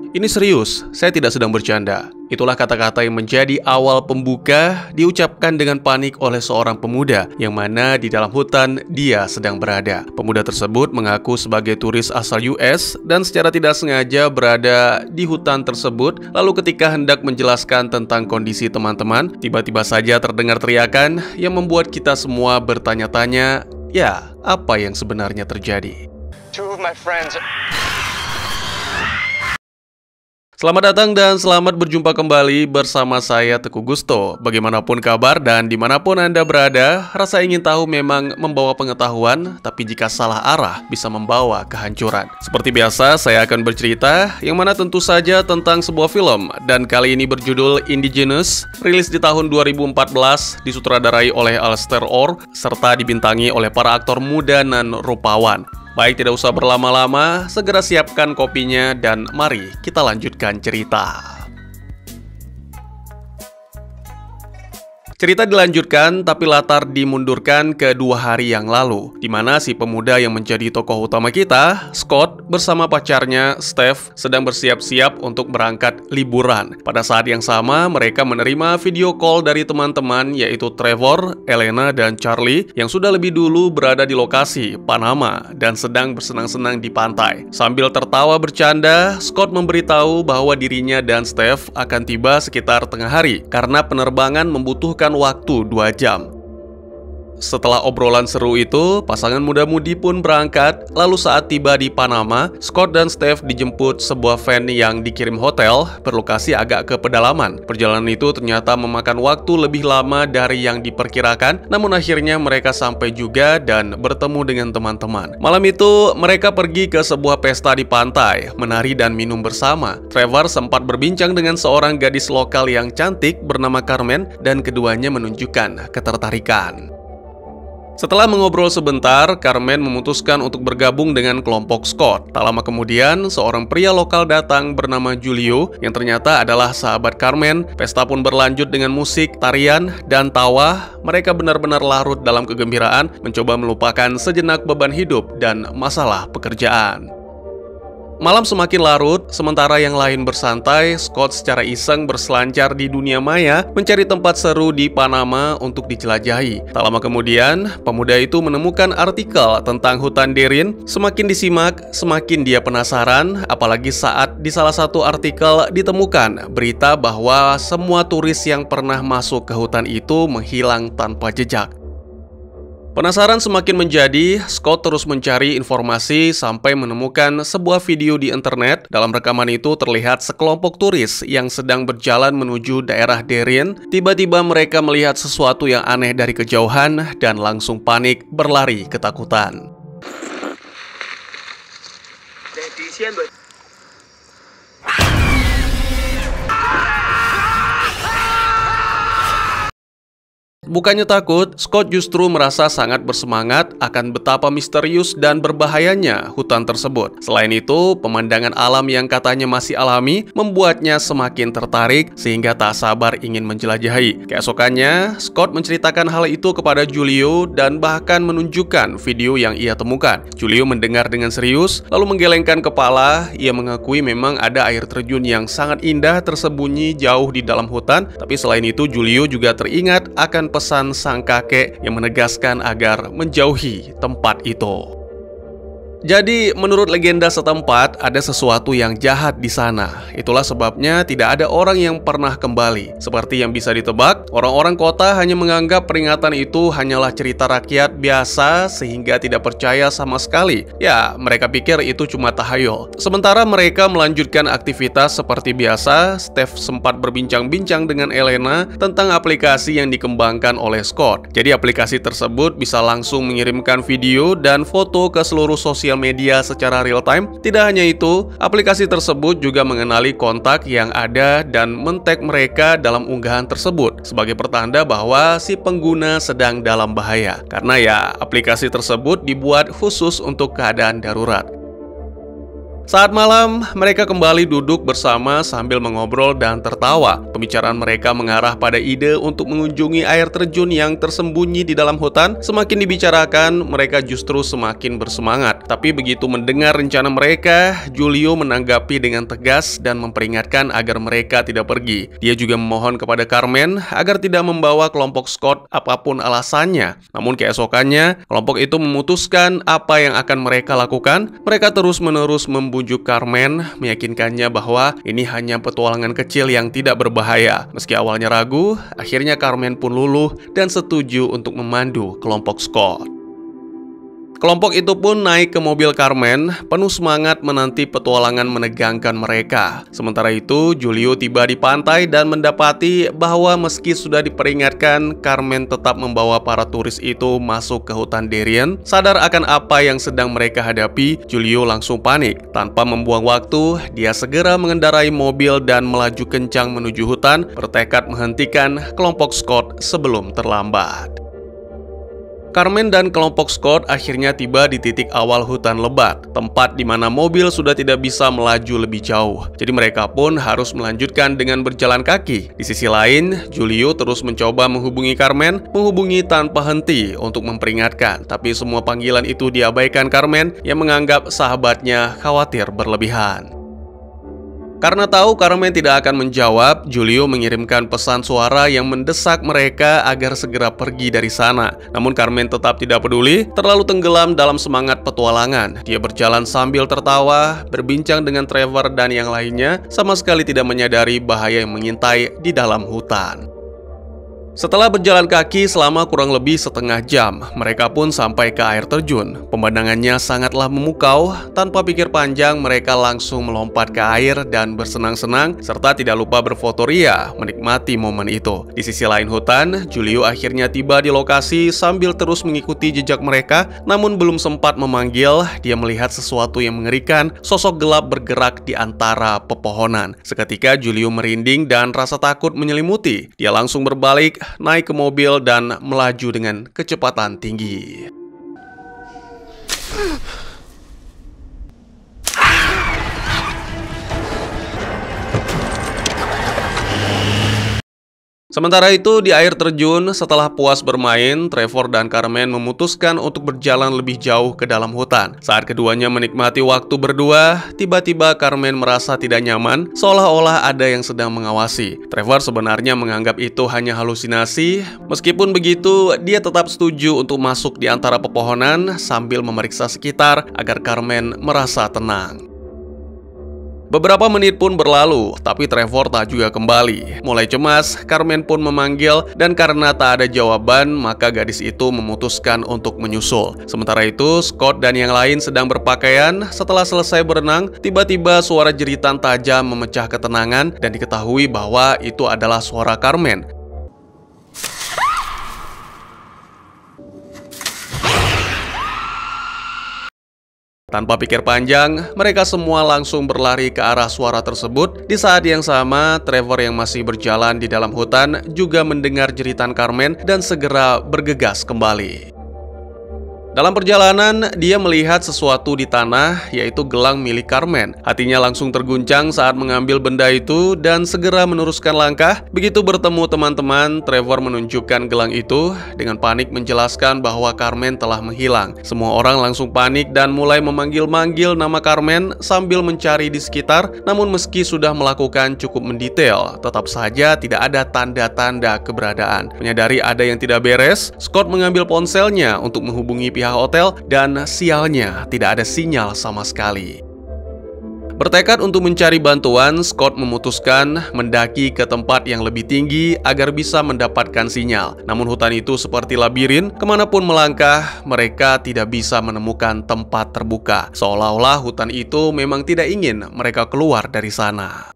Ini serius, saya tidak sedang bercanda. Itulah kata-kata yang menjadi awal pembuka diucapkan dengan panik oleh seorang pemuda yang mana di dalam hutan dia sedang berada. Pemuda tersebut mengaku sebagai turis asal US dan secara tidak sengaja berada di hutan tersebut. Lalu ketika hendak menjelaskan tentang kondisi teman-teman, tiba-tiba saja terdengar teriakan yang membuat kita semua bertanya-tanya, ya, apa yang sebenarnya terjadi? Two of my friends. Selamat datang dan selamat berjumpa kembali bersama saya Teguh Gusto. Bagaimanapun kabar dan dimanapun Anda berada, rasa ingin tahu memang membawa pengetahuan, tapi jika salah arah bisa membawa kehancuran. Seperti biasa, saya akan bercerita yang mana tentu saja tentang sebuah film, dan kali ini berjudul Indigenous, rilis di tahun 2014, disutradarai oleh Alistair Orr, serta dibintangi oleh para aktor muda dan rupawan. Baik, tidak usah berlama-lama, segera siapkan kopinya dan mari kita lanjutkan cerita. Cerita dilanjutkan, tapi latar dimundurkan ke 2 hari yang lalu, di mana si pemuda yang menjadi tokoh utama kita, Scott, bersama pacarnya, Steph, sedang bersiap-siap untuk berangkat liburan. Pada saat yang sama, mereka menerima video call dari teman-teman, yaitu Trevor, Elena, dan Charlie, yang sudah lebih dulu berada di lokasi, Panama, dan sedang bersenang-senang di pantai. Sambil tertawa bercanda, Scott memberitahu bahwa dirinya dan Steph akan tiba sekitar tengah hari, karena penerbangan membutuhkan waktu 2 jam. Setelah obrolan seru itu, pasangan muda-mudi pun berangkat. Lalu saat tiba di Panama, Scott dan Steph dijemput sebuah van yang dikirim hotel berlokasi agak ke pedalaman. Perjalanan itu ternyata memakan waktu lebih lama dari yang diperkirakan, namun akhirnya mereka sampai juga dan bertemu dengan teman-teman. Malam itu, mereka pergi ke sebuah pesta di pantai, menari dan minum bersama. Trevor sempat berbincang dengan seorang gadis lokal yang cantik bernama Carmen, dan keduanya menunjukkan ketertarikan. Setelah mengobrol sebentar, Carmen memutuskan untuk bergabung dengan kelompok Scott. Tak lama kemudian, seorang pria lokal datang bernama Julio, yang ternyata adalah sahabat Carmen. Pesta pun berlanjut dengan musik, tarian, dan tawa. Mereka benar-benar larut dalam kegembiraan, mencoba melupakan sejenak beban hidup dan masalah pekerjaan. Malam semakin larut, sementara yang lain bersantai, Scott secara iseng berselancar di dunia maya, mencari tempat seru di Panama untuk dijelajahi. Tak lama kemudian, pemuda itu menemukan artikel tentang hutan Derin. Semakin disimak, semakin dia penasaran, apalagi saat di salah satu artikel ditemukan berita bahwa semua turis yang pernah masuk ke hutan itu menghilang tanpa jejak. Penasaran semakin menjadi, Scott terus mencari informasi sampai menemukan sebuah video di internet. Dalam rekaman itu terlihat sekelompok turis yang sedang berjalan menuju daerah Derin. Tiba-tiba mereka melihat sesuatu yang aneh dari kejauhan dan langsung panik berlari ketakutan. Bukannya takut, Scott justru merasa sangat bersemangat akan betapa misterius dan berbahayanya hutan tersebut. Selain itu, pemandangan alam yang katanya masih alami membuatnya semakin tertarik sehingga tak sabar ingin menjelajahi. Keesokannya, Scott menceritakan hal itu kepada Julio dan bahkan menunjukkan video yang ia temukan. Julio mendengar dengan serius, lalu menggelengkan kepala. Ia mengakui memang ada air terjun yang sangat indah tersembunyi jauh di dalam hutan, tapi selain itu Julio juga teringat akan pesan sang kakek yang menegaskan agar menjauhi tempat itu. Jadi, menurut legenda setempat, ada sesuatu yang jahat di sana. Itulah sebabnya tidak ada orang yang pernah kembali. Seperti yang bisa ditebak, orang-orang kota hanya menganggap peringatan itu hanyalah cerita rakyat biasa sehingga tidak percaya sama sekali. Ya, mereka pikir itu cuma tahayul. Sementara mereka melanjutkan aktivitas seperti biasa, Steph sempat berbincang-bincang dengan Elena tentang aplikasi yang dikembangkan oleh Scott. Jadi aplikasi tersebut bisa langsung mengirimkan video dan foto ke seluruh sosial media secara real time. Tidak hanya itu, aplikasi tersebut juga mengenali kontak yang ada dan men-tag mereka dalam unggahan tersebut sebagai pertanda bahwa si pengguna sedang dalam bahaya. Karena ya, aplikasi tersebut dibuat khusus untuk keadaan darurat. Saat malam, mereka kembali duduk bersama sambil mengobrol dan tertawa. Pembicaraan mereka mengarah pada ide untuk mengunjungi air terjun yang tersembunyi di dalam hutan. Semakin dibicarakan, mereka justru semakin bersemangat. Tapi begitu mendengar rencana mereka, Julio menanggapi dengan tegas dan memperingatkan agar mereka tidak pergi. Dia juga memohon kepada Carmen agar tidak membawa kelompok Scott apapun alasannya. Namun keesokannya, kelompok itu memutuskan apa yang akan mereka lakukan. Mereka terus-menerus membujuk Carmen, meyakinkannya bahwa ini hanya petualangan kecil yang tidak berbahaya. Meski awalnya ragu, akhirnya Carmen pun luluh dan setuju untuk memandu kelompok Scott. Kelompok itu pun naik ke mobil Carmen, penuh semangat menanti petualangan menegangkan mereka. Sementara itu, Julio tiba di pantai dan mendapati bahwa meski sudah diperingatkan, Carmen tetap membawa para turis itu masuk ke hutan Darien. Sadar akan apa yang sedang mereka hadapi, Julio langsung panik. Tanpa membuang waktu, dia segera mengendarai mobil dan melaju kencang menuju hutan, bertekad menghentikan kelompok Scott sebelum terlambat. Carmen dan kelompok Scott akhirnya tiba di titik awal hutan lebat, tempat di mana mobil sudah tidak bisa melaju lebih jauh. Jadi mereka pun harus melanjutkan dengan berjalan kaki. Di sisi lain, Julio terus mencoba menghubungi Carmen, menghubungi tanpa henti untuk memperingatkan. Tapi semua panggilan itu diabaikan Carmen yang menganggap sahabatnya khawatir berlebihan. Karena tahu Carmen tidak akan menjawab, Julio mengirimkan pesan suara yang mendesak mereka agar segera pergi dari sana. Namun Carmen tetap tidak peduli, terlalu tenggelam dalam semangat petualangan. Dia berjalan sambil tertawa, berbincang dengan Trevor dan yang lainnya, sama sekali tidak menyadari bahaya yang mengintai di dalam hutan. Setelah berjalan kaki selama kurang lebih setengah jam, mereka pun sampai ke air terjun. Pemandangannya sangatlah memukau. Tanpa pikir panjang, mereka langsung melompat ke air dan bersenang-senang, serta tidak lupa berfotoria, menikmati momen itu. Di sisi lain hutan, Julio akhirnya tiba di lokasi sambil terus mengikuti jejak mereka. Namun belum sempat memanggil, dia melihat sesuatu yang mengerikan. Sosok gelap bergerak di antara pepohonan. Seketika Julio merinding dan rasa takut menyelimuti. Dia langsung berbalik, naik ke mobil dan melaju dengan kecepatan tinggi. Sementara itu, di air terjun, setelah puas bermain, Trevor dan Carmen memutuskan untuk berjalan lebih jauh ke dalam hutan. Saat keduanya menikmati waktu berdua, tiba-tiba Carmen merasa tidak nyaman, seolah-olah ada yang sedang mengawasi. Trevor sebenarnya menganggap itu hanya halusinasi. Meskipun begitu, dia tetap setuju untuk masuk di antara pepohonan sambil memeriksa sekitar agar Carmen merasa tenang. Beberapa menit pun berlalu, tapi Trevor tak juga kembali. Mulai cemas, Carmen pun memanggil, dan karena tak ada jawaban, maka gadis itu memutuskan untuk menyusul. Sementara itu, Scott dan yang lain sedang berpakaian. Setelah selesai berenang, tiba-tiba suara jeritan tajam memecah ketenangan, dan diketahui bahwa itu adalah suara Carmen. Tanpa pikir panjang, mereka semua langsung berlari ke arah suara tersebut. Di saat yang sama, Trevor yang masih berjalan di dalam hutan juga mendengar jeritan Carmen dan segera bergegas kembali. Dalam perjalanan, dia melihat sesuatu di tanah, yaitu gelang milik Carmen. Hatinya langsung terguncang saat mengambil benda itu dan segera meneruskan langkah. Begitu bertemu teman-teman, Trevor menunjukkan gelang itu dengan panik menjelaskan bahwa Carmen telah menghilang. Semua orang langsung panik dan mulai memanggil-manggil nama Carmen sambil mencari di sekitar. Namun meski sudah melakukan cukup mendetail, tetap saja tidak ada tanda-tanda keberadaan. Menyadari ada yang tidak beres, Scott mengambil ponselnya untuk menghubungi pihak hotel dan sialnya tidak ada sinyal sama sekali. Bertekad untuk mencari bantuan, Scott memutuskan mendaki ke tempat yang lebih tinggi agar bisa mendapatkan sinyal. Namun hutan itu seperti labirin, kemanapun melangkah, mereka tidak bisa menemukan tempat terbuka. Seolah-olah hutan itu memang tidak ingin mereka keluar dari sana.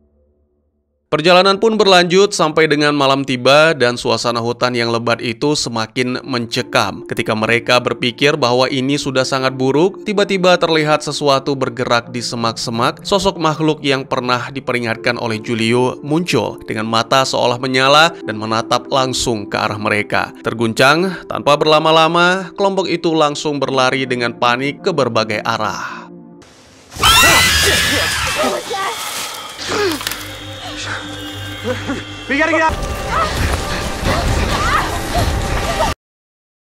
Perjalanan pun berlanjut sampai dengan malam tiba dan suasana hutan yang lebat itu semakin mencekam. Ketika mereka berpikir bahwa ini sudah sangat buruk, tiba-tiba terlihat sesuatu bergerak di semak-semak. Sosok makhluk yang pernah diperingatkan oleh Julio muncul dengan mata seolah menyala dan menatap langsung ke arah mereka. Terguncang, tanpa berlama-lama, kelompok itu langsung berlari dengan panik ke berbagai arah.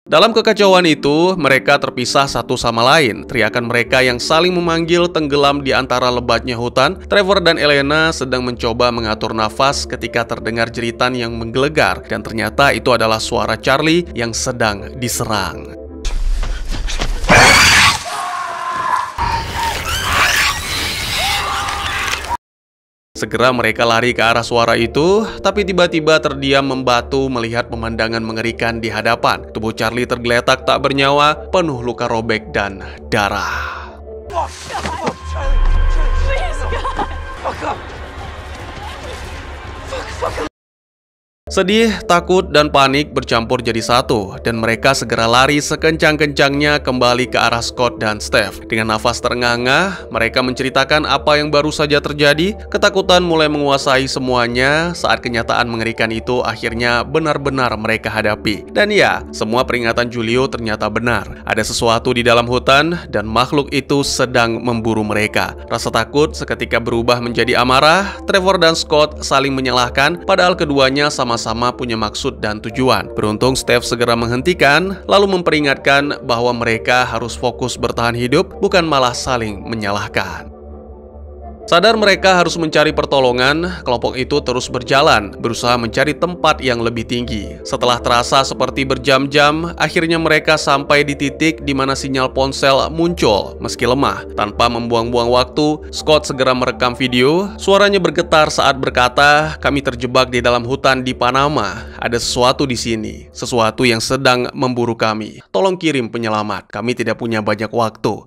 Dalam kekacauan itu, mereka terpisah satu sama lain. Teriakan mereka yang saling memanggil tenggelam di antara lebatnya hutan. Trevor dan Elena sedang mencoba mengatur nafas ketika terdengar jeritan yang menggelegar. Dan ternyata itu adalah suara Charlie yang sedang diserang. Segera mereka lari ke arah suara itu, tapi tiba-tiba terdiam membatu melihat pemandangan mengerikan di hadapan. Tubuh Charlie tergeletak tak bernyawa, penuh luka robek dan darah. Sedih, takut, dan panik bercampur jadi satu, dan mereka segera lari sekencang-kencangnya kembali ke arah Scott dan Steph. Dengan nafas terengah-engah, mereka menceritakan apa yang baru saja terjadi. Ketakutan mulai menguasai semuanya saat kenyataan mengerikan itu akhirnya benar-benar mereka hadapi. Dan ya, semua peringatan Julio ternyata benar. Ada sesuatu di dalam hutan, dan makhluk itu sedang memburu mereka. Rasa takut seketika berubah menjadi amarah. Trevor dan Scott saling menyalahkan, padahal keduanya sama-sama punya maksud dan tujuan. Beruntung Steph segera menghentikan, lalu memperingatkan bahwa mereka harus fokus bertahan hidup, bukan malah saling menyalahkan. Sadar mereka harus mencari pertolongan, kelompok itu terus berjalan, berusaha mencari tempat yang lebih tinggi. Setelah terasa seperti berjam-jam, akhirnya mereka sampai di titik di mana sinyal ponsel muncul, meski lemah. Tanpa membuang-buang waktu, Scott segera merekam video. Suaranya bergetar saat berkata, "Kami terjebak di dalam hutan di Panama. Ada sesuatu di sini, sesuatu yang sedang memburu kami. Tolong kirim penyelamat, kami tidak punya banyak waktu."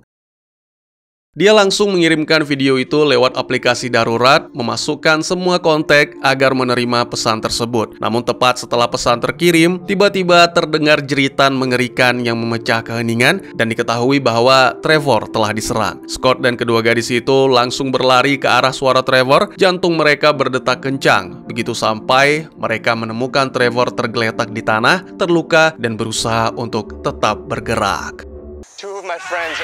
Dia langsung mengirimkan video itu lewat aplikasi darurat, memasukkan semua kontak agar menerima pesan tersebut. Namun tepat setelah pesan terkirim, tiba-tiba terdengar jeritan mengerikan yang memecah keheningan dan diketahui bahwa Trevor telah diserang. Scott dan kedua gadis itu langsung berlari ke arah suara Trevor, jantung mereka berdetak kencang. Begitu sampai, mereka menemukan Trevor tergeletak di tanah, terluka dan berusaha untuk tetap bergerak. Two of my friends.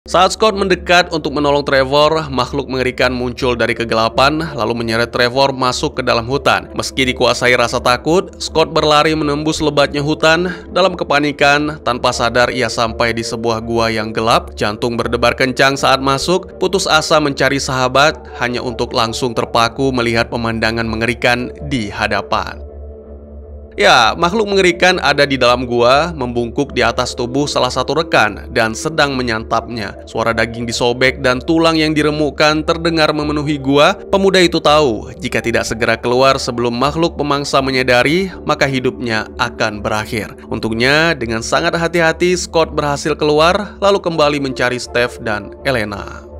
Saat Scott mendekat untuk menolong Trevor, makhluk mengerikan muncul dari kegelapan lalu menyeret Trevor masuk ke dalam hutan. Meski dikuasai rasa takut, Scott berlari menembus lebatnya hutan. Dalam kepanikan, tanpa sadar ia sampai di sebuah gua yang gelap. Jantung berdebar kencang saat masuk, putus asa mencari sahabat hanya untuk langsung terpaku melihat pemandangan mengerikan di hadapan. Ya, makhluk mengerikan ada di dalam gua, membungkuk di atas tubuh salah satu rekan dan sedang menyantapnya. Suara daging disobek dan tulang yang diremukkan terdengar memenuhi gua. Pemuda itu tahu, jika tidak segera keluar sebelum makhluk pemangsa menyadari, maka hidupnya akan berakhir. Untungnya, dengan sangat hati-hati, Scott berhasil keluar, lalu kembali mencari Steph dan Elena.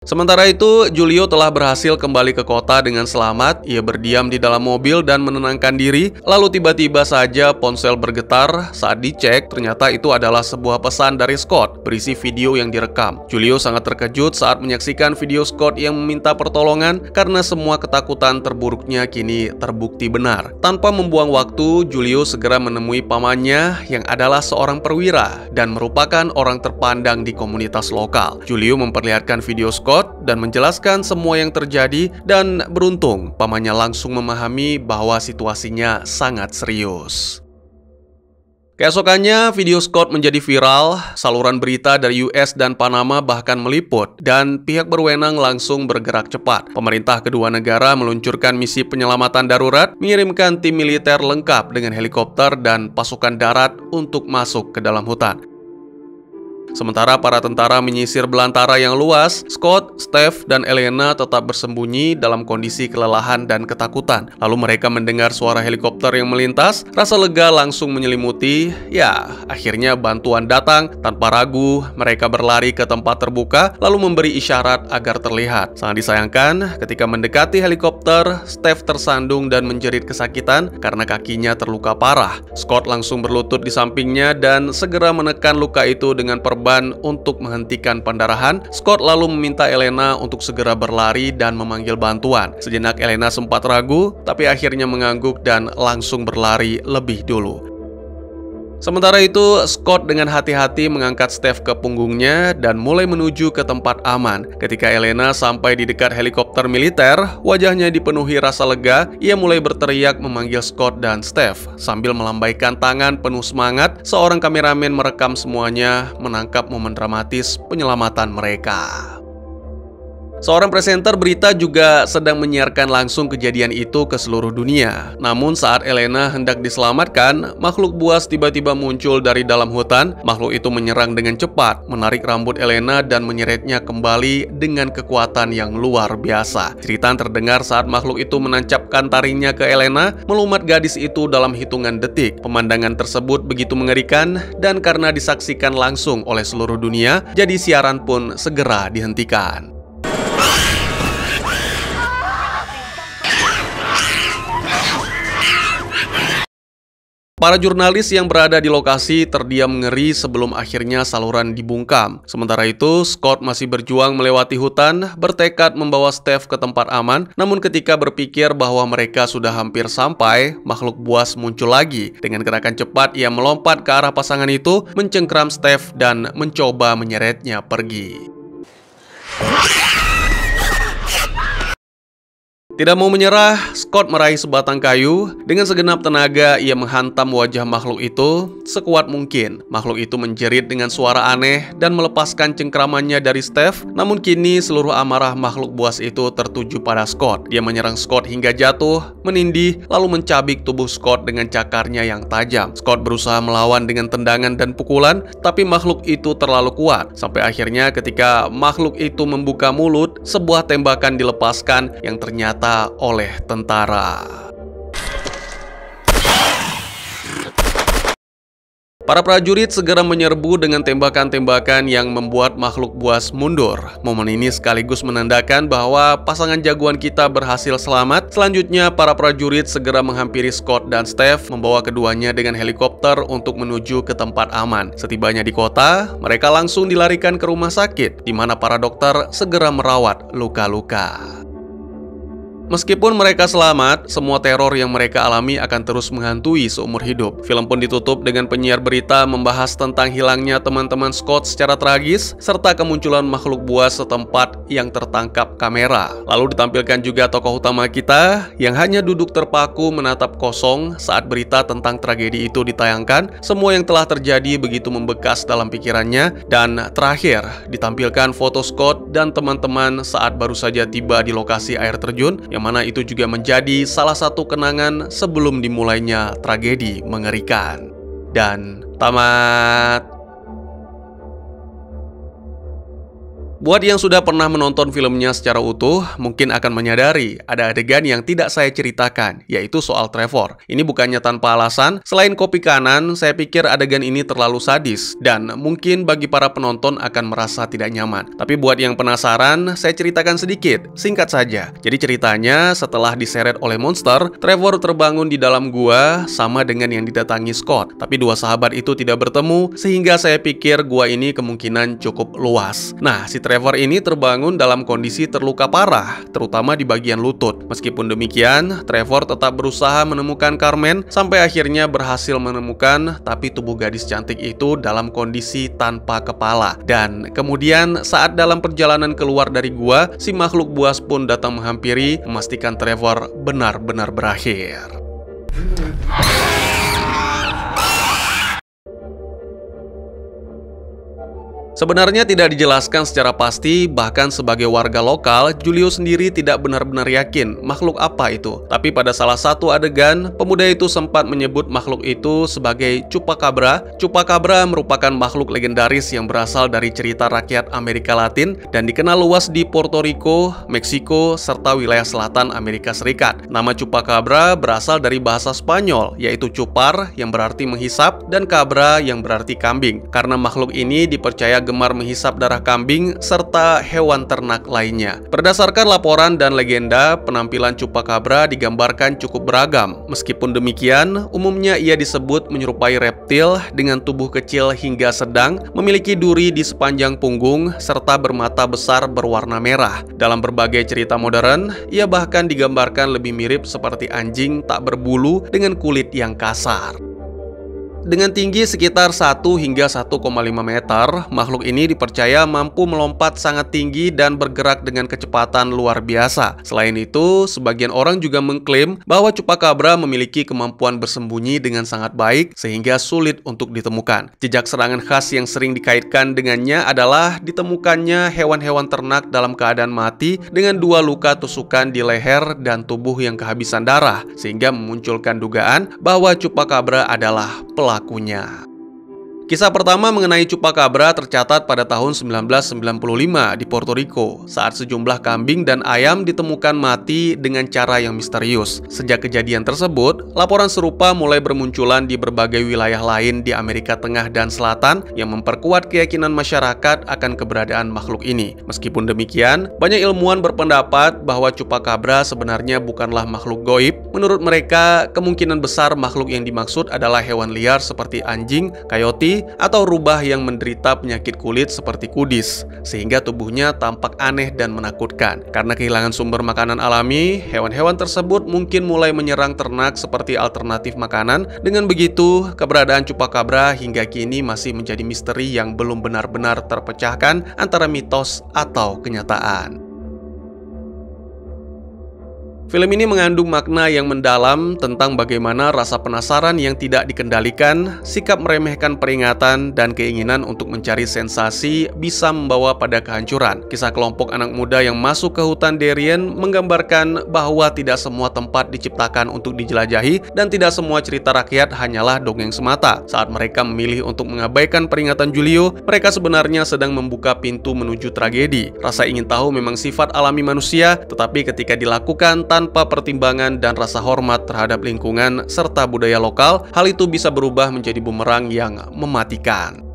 Sementara itu, Julio telah berhasil kembali ke kota dengan selamat. Ia berdiam di dalam mobil dan menenangkan diri. Lalu tiba-tiba saja ponsel bergetar. Saat dicek, ternyata itu adalah sebuah pesan dari Scott berisi video yang direkam. Julio sangat terkejut saat menyaksikan video Scott yang meminta pertolongan karena semua ketakutan terburuknya kini terbukti benar. Tanpa membuang waktu, Julio segera menemui pamannya yang adalah seorang perwira dan merupakan orang terpandang di komunitas lokal. Julio memperlihatkan video Scott dan menjelaskan semua yang terjadi, dan beruntung pamannya langsung memahami bahwa situasinya sangat serius. Keesokannya, video Scott menjadi viral. Saluran berita dari US dan Panama bahkan meliput, dan pihak berwenang langsung bergerak cepat. Pemerintah kedua negara meluncurkan misi penyelamatan darurat, mengirimkan tim militer lengkap dengan helikopter dan pasukan darat untuk masuk ke dalam hutan. Sementara para tentara menyisir belantara yang luas, Scott, Steph, dan Elena tetap bersembunyi dalam kondisi kelelahan dan ketakutan. Lalu mereka mendengar suara helikopter yang melintas, rasa lega langsung menyelimuti. Ya, akhirnya bantuan datang. Tanpa ragu, mereka berlari ke tempat terbuka, lalu memberi isyarat agar terlihat. Sangat disayangkan, ketika mendekati helikopter, Steph tersandung dan menjerit kesakitan karena kakinya terluka parah. Scott langsung berlutut di sampingnya dan segera menekan luka itu dengan perban korban untuk menghentikan pendarahan, Scott lalu meminta Elena untuk segera berlari dan memanggil bantuan. Sejenak Elena sempat ragu, tapi akhirnya mengangguk dan langsung berlari lebih dulu. Sementara itu, Scott dengan hati-hati mengangkat Steph ke punggungnya dan mulai menuju ke tempat aman. Ketika Elena sampai di dekat helikopter militer, wajahnya dipenuhi rasa lega. Ia mulai berteriak memanggil Scott dan Steph. Sambil melambaikan tangan penuh semangat, seorang kameramen merekam semuanya, menangkap momen dramatis penyelamatan mereka. Seorang presenter berita juga sedang menyiarkan langsung kejadian itu ke seluruh dunia. Namun saat Elena hendak diselamatkan, makhluk buas tiba-tiba muncul dari dalam hutan. Makhluk itu menyerang dengan cepat, menarik rambut Elena dan menyeretnya kembali dengan kekuatan yang luar biasa. Cerita terdengar saat makhluk itu menancapkan taringnya ke Elena, melumat gadis itu dalam hitungan detik. Pemandangan tersebut begitu mengerikan dan karena disaksikan langsung oleh seluruh dunia, jadi siaran pun segera dihentikan. Para jurnalis yang berada di lokasi terdiam ngeri sebelum akhirnya saluran dibungkam. Sementara itu, Scott masih berjuang melewati hutan, bertekad membawa Steph ke tempat aman. Namun ketika berpikir bahwa mereka sudah hampir sampai, makhluk buas muncul lagi. Dengan gerakan cepat, ia melompat ke arah pasangan itu, mencengkram Steph dan mencoba menyeretnya pergi. Tidak mau menyerah, Scott meraih sebatang kayu. Dengan segenap tenaga, ia menghantam wajah makhluk itu sekuat mungkin. Makhluk itu menjerit dengan suara aneh dan melepaskan cengkramannya dari Steph. Namun kini seluruh amarah makhluk buas itu tertuju pada Scott. Dia menyerang Scott hingga jatuh, menindih, lalu mencabik tubuh Scott dengan cakarnya yang tajam. Scott berusaha melawan dengan tendangan dan pukulan, tapi makhluk itu terlalu kuat. Sampai akhirnya ketika makhluk itu membuka mulut, sebuah tembakan dilepaskan yang ternyata oleh tentara. Para prajurit segera menyerbu dengan tembakan-tembakan yang membuat makhluk buas mundur. Momen ini sekaligus menandakan bahwa pasangan jagoan kita berhasil selamat. Selanjutnya, para prajurit segera menghampiri Scott dan Steph, membawa keduanya dengan helikopter untuk menuju ke tempat aman. Setibanya di kota, mereka langsung dilarikan ke rumah sakit, di mana para dokter segera merawat luka-luka. Meskipun mereka selamat, semua teror yang mereka alami akan terus menghantui seumur hidup. Film pun ditutup dengan penyiar berita membahas tentang hilangnya teman-teman Scott secara tragis, serta kemunculan makhluk buas setempat yang tertangkap kamera. Lalu ditampilkan juga tokoh utama kita yang hanya duduk terpaku menatap kosong saat berita tentang tragedi itu ditayangkan. Semua yang telah terjadi begitu membekas dalam pikirannya. Dan terakhir, ditampilkan foto Scott dan teman-teman saat baru saja tiba di lokasi air terjun, yang mana itu juga menjadi salah satu kenangan sebelum dimulainya tragedi mengerikan. Dan tamat. Buat yang sudah pernah menonton filmnya secara utuh, mungkin akan menyadari ada adegan yang tidak saya ceritakan, yaitu soal Trevor. Ini bukannya tanpa alasan, selain kopi kanan, saya pikir adegan ini terlalu sadis, dan mungkin bagi para penonton akan merasa tidak nyaman. Tapi buat yang penasaran, saya ceritakan sedikit, singkat saja. Jadi ceritanya, setelah diseret oleh monster, Trevor terbangun di dalam gua, sama dengan yang didatangi Scott. Tapi dua sahabat itu tidak bertemu, sehingga saya pikir gua ini kemungkinan cukup luas. Nah, si Trevor ini terbangun dalam kondisi terluka parah, terutama di bagian lutut. Meskipun demikian, Trevor tetap berusaha menemukan Carmen sampai akhirnya berhasil menemukan, tapi tubuh gadis cantik itu dalam kondisi tanpa kepala. Dan kemudian saat dalam perjalanan keluar dari gua, si makhluk buas pun datang menghampiri, memastikan Trevor benar-benar berakhir. Sebenarnya tidak dijelaskan secara pasti, bahkan sebagai warga lokal, Julio sendiri tidak benar-benar yakin makhluk apa itu. Tapi pada salah satu adegan, pemuda itu sempat menyebut makhluk itu sebagai Chupacabra. Chupacabra merupakan makhluk legendaris yang berasal dari cerita rakyat Amerika Latin dan dikenal luas di Puerto Rico, Meksiko, serta wilayah selatan Amerika Serikat. Nama Chupacabra berasal dari bahasa Spanyol, yaitu chupar yang berarti menghisap dan cabra yang berarti kambing. Karena makhluk ini dipercaya gemar menghisap darah kambing serta hewan ternak lainnya. Berdasarkan laporan dan legenda, penampilan Chupacabra digambarkan cukup beragam. Meskipun demikian, umumnya ia disebut menyerupai reptil dengan tubuh kecil hingga sedang, memiliki duri di sepanjang punggung, serta bermata besar berwarna merah. Dalam berbagai cerita modern, ia bahkan digambarkan lebih mirip seperti anjing tak berbulu dengan kulit yang kasar. Dengan tinggi sekitar 1 hingga 1,5 meter, makhluk ini dipercaya mampu melompat sangat tinggi dan bergerak dengan kecepatan luar biasa. Selain itu, sebagian orang juga mengklaim bahwa Chupacabra memiliki kemampuan bersembunyi dengan sangat baik sehingga sulit untuk ditemukan. Jejak serangan khas yang sering dikaitkan dengannya adalah ditemukannya hewan-hewan ternak dalam keadaan mati dengan 2 luka tusukan di leher dan tubuh yang kehabisan darah, sehingga memunculkan dugaan bahwa Chupacabra adalah pelakunya. Kisah pertama mengenai Chupacabra tercatat pada tahun 1995 di Puerto Rico saat sejumlah kambing dan ayam ditemukan mati dengan cara yang misterius. Sejak kejadian tersebut, laporan serupa mulai bermunculan di berbagai wilayah lain di Amerika Tengah dan Selatan yang memperkuat keyakinan masyarakat akan keberadaan makhluk ini. Meskipun demikian, banyak ilmuwan berpendapat bahwa Chupacabra sebenarnya bukanlah makhluk gaib. Menurut mereka, kemungkinan besar makhluk yang dimaksud adalah hewan liar seperti anjing, coyote, atau rubah yang menderita penyakit kulit seperti kudis, sehingga tubuhnya tampak aneh dan menakutkan. Karena kehilangan sumber makanan alami, hewan-hewan tersebut mungkin mulai menyerang ternak seperti alternatif makanan. Dengan begitu, keberadaan Chupacabra hingga kini masih menjadi misteri yang belum benar-benar terpecahkan antara mitos atau kenyataan. Film ini mengandung makna yang mendalam tentang bagaimana rasa penasaran yang tidak dikendalikan, sikap meremehkan peringatan, dan keinginan untuk mencari sensasi bisa membawa pada kehancuran. Kisah kelompok anak muda yang masuk ke hutan Darien menggambarkan bahwa tidak semua tempat diciptakan untuk dijelajahi dan tidak semua cerita rakyat hanyalah dongeng semata. Saat mereka memilih untuk mengabaikan peringatan Julio, mereka sebenarnya sedang membuka pintu menuju tragedi. Rasa ingin tahu memang sifat alami manusia, tetapi ketika dilakukan tanpa pertimbangan dan rasa hormat terhadap lingkungan serta budaya lokal, hal itu bisa berubah menjadi bumerang yang mematikan.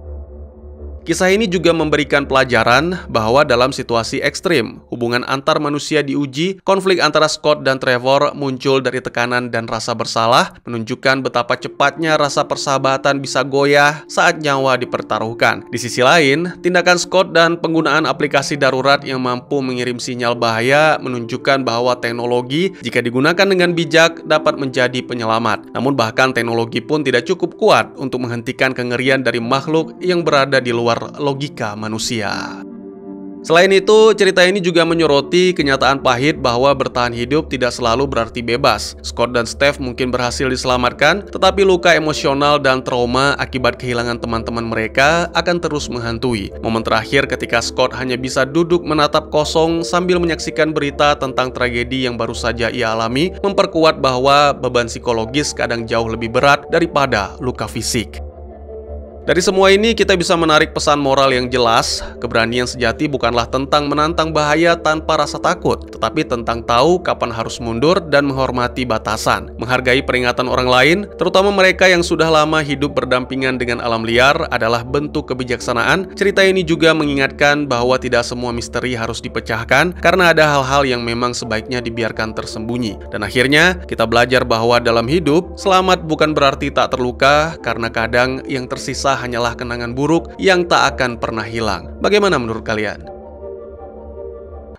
Kisah ini juga memberikan pelajaran bahwa dalam situasi ekstrim, hubungan antar manusia diuji. Konflik antara Scott dan Trevor muncul dari tekanan dan rasa bersalah, menunjukkan betapa cepatnya rasa persahabatan bisa goyah saat nyawa dipertaruhkan. Di sisi lain, tindakan Scott dan penggunaan aplikasi darurat yang mampu mengirim sinyal bahaya menunjukkan bahwa teknologi, jika digunakan dengan bijak, dapat menjadi penyelamat. Namun bahkan teknologi pun tidak cukup kuat untuk menghentikan kengerian dari makhluk yang berada di luar logika manusia. Selain itu, cerita ini juga menyoroti kenyataan pahit bahwa bertahan hidup tidak selalu berarti bebas. Scott dan Steph mungkin berhasil diselamatkan, tetapi luka emosional dan trauma akibat kehilangan teman-teman mereka akan terus menghantui. Momen terakhir ketika Scott hanya bisa duduk menatap kosong sambil menyaksikan berita tentang tragedi yang baru saja ia alami, memperkuat bahwa beban psikologis kadang jauh lebih berat daripada luka fisik. Dari semua ini kita bisa menarik pesan moral yang jelas. Keberanian sejati bukanlah tentang menantang bahaya tanpa rasa takut, tetapi tentang tahu kapan harus mundur dan menghormati batasan. Menghargai peringatan orang lain, terutama mereka yang sudah lama hidup berdampingan dengan alam liar, adalah bentuk kebijaksanaan. Cerita ini juga mengingatkan bahwa tidak semua misteri harus dipecahkan, karena ada hal-hal yang memang sebaiknya dibiarkan tersembunyi. Dan akhirnya, kita belajar bahwa dalam hidup, selamat bukan berarti tak terluka, karena kadang yang tersisa hanyalah kenangan buruk yang tak akan pernah hilang. Bagaimana menurut kalian?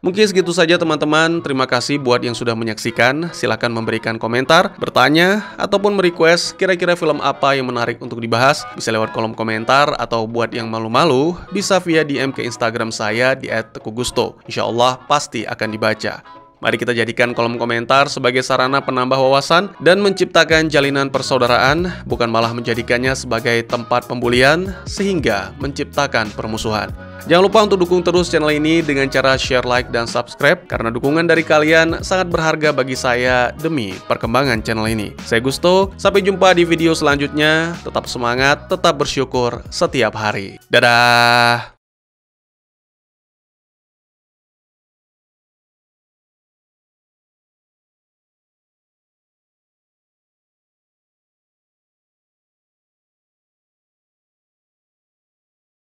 Mungkin segitu saja teman-teman. Terima kasih buat yang sudah menyaksikan. Silahkan memberikan komentar, bertanya, ataupun merequest kira-kira film apa yang menarik untuk dibahas. Bisa lewat kolom komentar, atau buat yang malu-malu, bisa via DM ke Instagram saya di @tekugusto. Insya Allah pasti akan dibaca. Mari kita jadikan kolom komentar sebagai sarana penambah wawasan dan menciptakan jalinan persaudaraan, bukan malah menjadikannya sebagai tempat pembulian sehingga menciptakan permusuhan. Jangan lupa untuk dukung terus channel ini dengan cara share, like, dan subscribe, karena dukungan dari kalian sangat berharga bagi saya demi perkembangan channel ini. Saya Gusto, sampai jumpa di video selanjutnya. Tetap semangat, tetap bersyukur setiap hari. Dadah!